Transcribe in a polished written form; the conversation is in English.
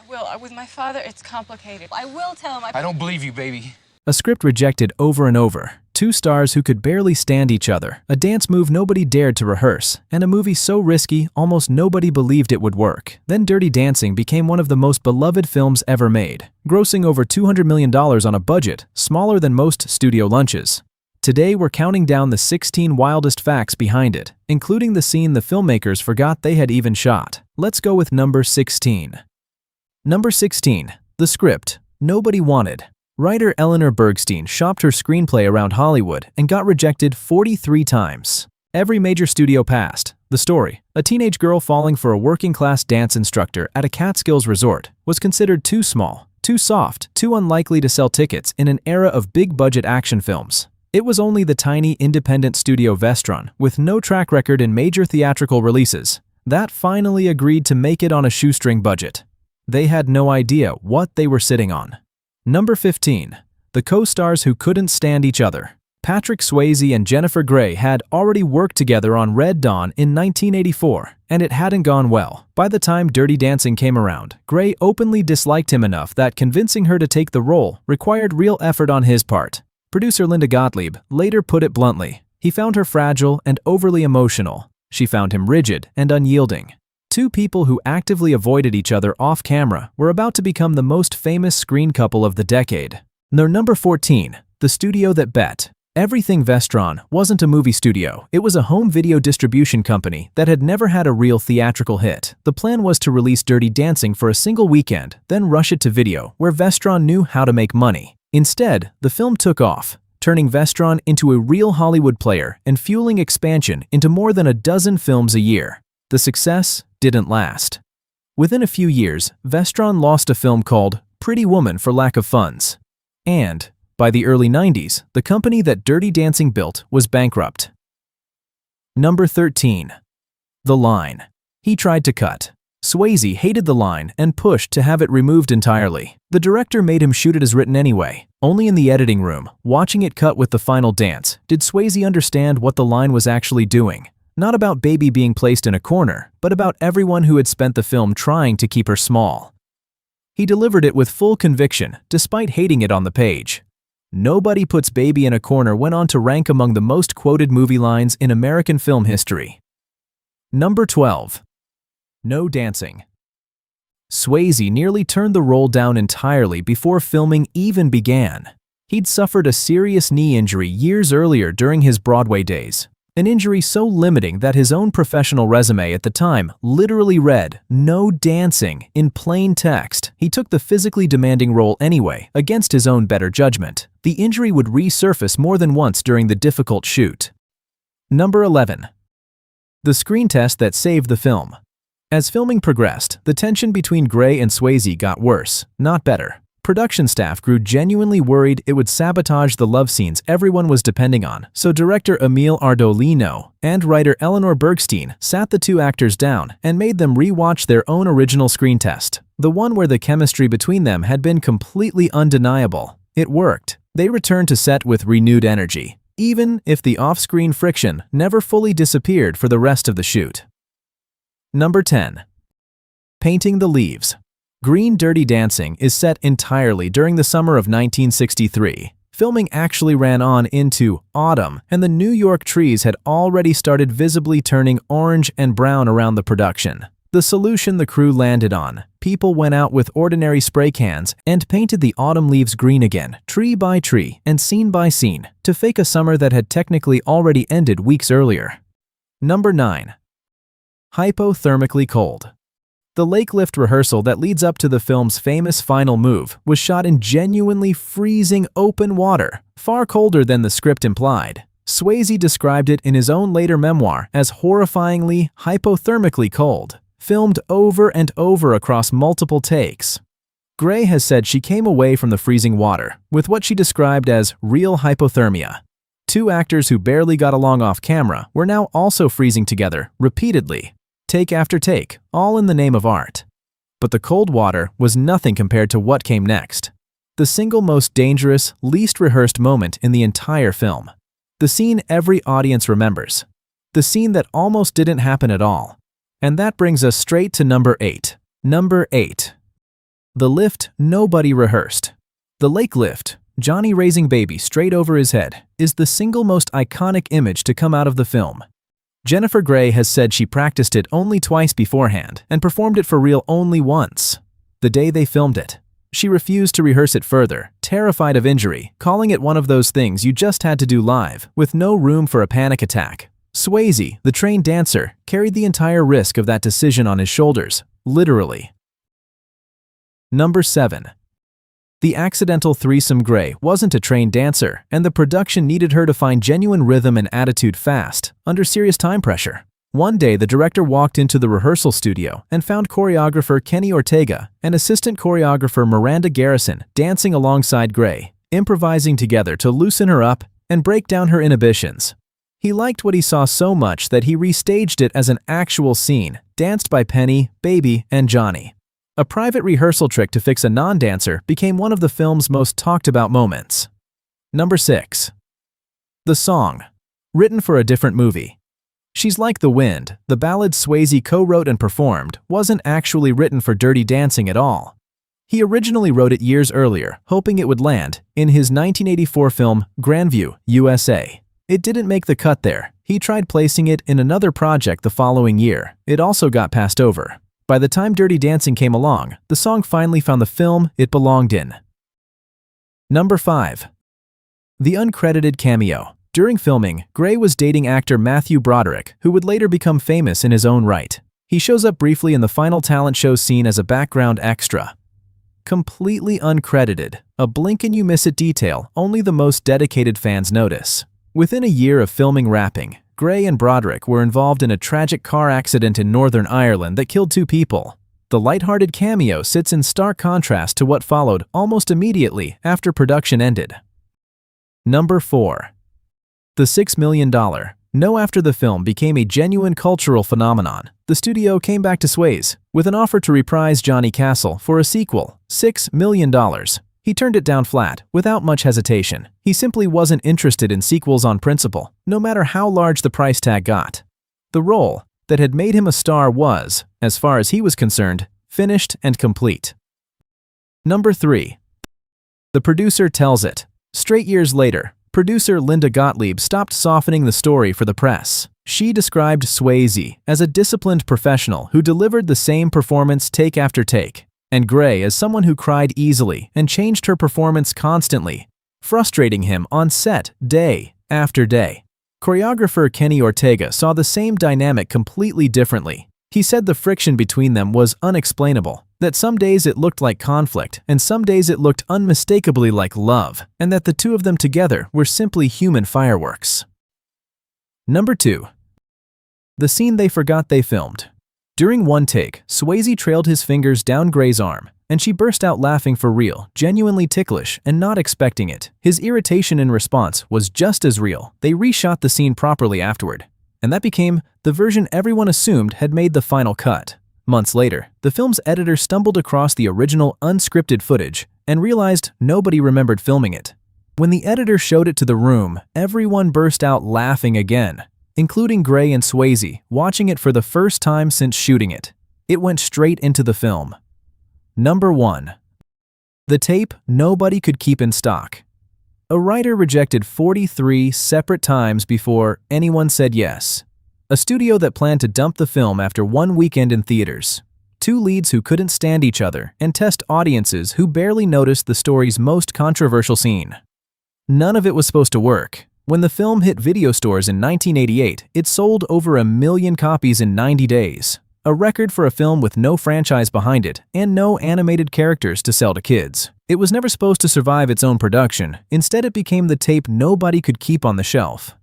will. With my father, it's complicated. I will tell him. I don't believe you, baby. A script rejected over and over, two stars who could barely stand each other, a dance move nobody dared to rehearse, and a movie so risky almost nobody believed it would work. Then Dirty Dancing became one of the most beloved films ever made, grossing over $200 million on a budget smaller than most studio lunches. Today we're counting down the 16 wildest facts behind it, including the scene the filmmakers forgot they had even shot. Let's go with number 16. Number 16. The script nobody wanted. Writer Eleanor Bergstein shopped her screenplay around Hollywood and got rejected 43 times. Every major studio passed. The story, a teenage girl falling for a working-class dance instructor at a Catskills resort, was considered too small, too soft, too unlikely to sell tickets in an era of big-budget action films. It was only the tiny independent studio Vestron, with no track record in major theatrical releases, that finally agreed to make it on a shoestring budget. They had no idea what they were sitting on. Number 15. The co-stars who couldn't stand each other. Patrick Swayze and Jennifer Grey had already worked together on Red Dawn in 1984, and it hadn't gone well. By the time Dirty Dancing came around, Grey openly disliked him enough that convincing her to take the role required real effort on his part. Producer Linda Gottlieb later put it bluntly. He found her fragile and overly emotional. She found him rigid and unyielding. Two people who actively avoided each other off camera were about to become the most famous screen couple of the decade. Number 14. The studio that bet. Everything Vestron wasn't a movie studio. It was a home video distribution company that had never had a real theatrical hit. The plan was to release Dirty Dancing for a single weekend, then rush it to video, where Vestron knew how to make money. Instead, the film took off, turning Vestron into a real Hollywood player and fueling expansion into more than a dozen films a year. The success didn't last. Within a few years, Vestron lost a film called Pretty Woman for lack of funds. And, by the early 90s, the company that Dirty Dancing built was bankrupt. Number 13. The line. He tried to cut. Swayze hated the line and pushed to have it removed entirely. The director made him shoot it as written anyway. Only in the editing room, watching it cut with the final dance, did Swayze understand what the line was actually doing. Not about Baby being placed in a corner, but about everyone who had spent the film trying to keep her small. He delivered it with full conviction, despite hating it on the page. Nobody puts Baby in a corner went on to rank among the most quoted movie lines in American film history. Number 12. No dancing. Swayze nearly turned the role down entirely before filming even began. He'd suffered a serious knee injury years earlier during his Broadway days. An injury so limiting that his own professional resume at the time literally read, "No dancing," in plain text. He took the physically demanding role anyway, against his own better judgment. The injury would resurface more than once during the difficult shoot. Number 11. The screen test that saved the film. As filming progressed, the tension between Grey and Swayze got worse, not better. Production staff grew genuinely worried it would sabotage the love scenes everyone was depending on, so director Emile Ardolino and writer Eleanor Bergstein sat the two actors down and made them re-watch their own original screen test, the one where the chemistry between them had been completely undeniable. It worked. They returned to set with renewed energy, even if the off-screen friction never fully disappeared for the rest of the shoot. Number 10. Painting the leaves. Green Dirty Dancing is set entirely during the summer of 1963. Filming actually ran on into autumn, and the New York trees had already started visibly turning orange and brown around the production. The solution the crew landed on: people went out with ordinary spray cans and painted the autumn leaves green again, tree by tree and scene by scene, to fake a summer that had technically already ended weeks earlier. Number 9. Hypothermically cold. The lake lift rehearsal that leads up to the film's famous final move was shot in genuinely freezing open water, far colder than the script implied. Swayze described it in his own later memoir as horrifyingly hypothermically cold, filmed over and over across multiple takes. Grey has said she came away from the freezing water with what she described as real hypothermia. Two actors who barely got along off camera were now also freezing together repeatedly, take after take, all in the name of art. But the cold water was nothing compared to what came next. The single most dangerous, least rehearsed moment in the entire film. The scene every audience remembers. The scene that almost didn't happen at all. And that brings us straight to number 8. Number 8. The lift nobody rehearsed. The lake lift, Johnny raising baby straight over his head, is the single most iconic image to come out of the film. Jennifer Grey has said she practiced it only twice beforehand and performed it for real only once, the day they filmed it. She refused to rehearse it further, terrified of injury, calling it one of those things you just had to do live, with no room for a panic attack. Swayze, the trained dancer, carried the entire risk of that decision on his shoulders, literally. Number 7. The accidental threesome. Grey wasn't a trained dancer, and the production needed her to find genuine rhythm and attitude fast, under serious time pressure. One day, the director walked into the rehearsal studio and found choreographer Kenny Ortega and assistant choreographer Miranda Garrison dancing alongside Grey, improvising together to loosen her up and break down her inhibitions. He liked what he saw so much that he restaged it as an actual scene, danced by Penny, Baby, and Johnny. A private rehearsal trick to fix a non-dancer became one of the film's most talked-about moments. Number 6. The song. Written for a different movie. She's Like the Wind, the ballad Swayze co-wrote and performed, wasn't actually written for Dirty Dancing at all. He originally wrote it years earlier, hoping it would land, in his 1984 film Grandview, USA. It didn't make the cut there. He tried placing it in another project the following year. It also got passed over. By the time Dirty Dancing came along, the song finally found the film it belonged in. Number 5. The uncredited cameo. During filming, Grey was dating actor Matthew Broderick, who would later become famous in his own right. He shows up briefly in the final talent show scene as a background extra. Completely uncredited, a blink-and-you-miss-it detail only the most dedicated fans notice. Within a year of filming Rapping, Grey and Broderick were involved in a tragic car accident in Northern Ireland that killed 2 people. The lighthearted cameo sits in stark contrast to what followed almost immediately after production ended. Number 4. The $6 million no. After the film became a genuine cultural phenomenon, the studio came back to Swayze with an offer to reprise Johnny Castle for a sequel, $6 million. He turned it down flat, without much hesitation. He simply wasn't interested in sequels on principle, no matter how large the price tag got. The role that had made him a star was, as far as he was concerned, finished and complete. Number 3. The producer tells it. Straight years later, producer Linda Gottlieb stopped softening the story for the press. She described Swayze as a disciplined professional who delivered the same performance take after take, and Grey as someone who cried easily and changed her performance constantly, frustrating him on set day after day. Choreographer Kenny Ortega saw the same dynamic completely differently. He said the friction between them was unexplainable, that some days it looked like conflict and some days it looked unmistakably like love, and that the two of them together were simply human fireworks. Number 2. The scene they forgot they filmed. During one take, Swayze trailed his fingers down Grey's arm, and she burst out laughing for real, genuinely ticklish and not expecting it. His irritation in response was just as real. They reshot the scene properly afterward, and that became the version everyone assumed had made the final cut. Months later, the film's editor stumbled across the original unscripted footage and realized nobody remembered filming it. When the editor showed it to the room, everyone burst out laughing again, including Grey and Swayze, watching it for the first time since shooting it. It went straight into the film. Number 1. The tape nobody could keep in stock. A writer rejected 43 separate times before anyone said yes. A studio that planned to dump the film after one weekend in theaters. 2 leads who couldn't stand each other and test audiences who barely noticed the story's most controversial scene. None of it was supposed to work. When the film hit video stores in 1988, it sold over 1 million copies in 90 days, a record for a film with no franchise behind it and no animated characters to sell to kids. It was never supposed to survive its own production. Instead, it became the tape nobody could keep on the shelf.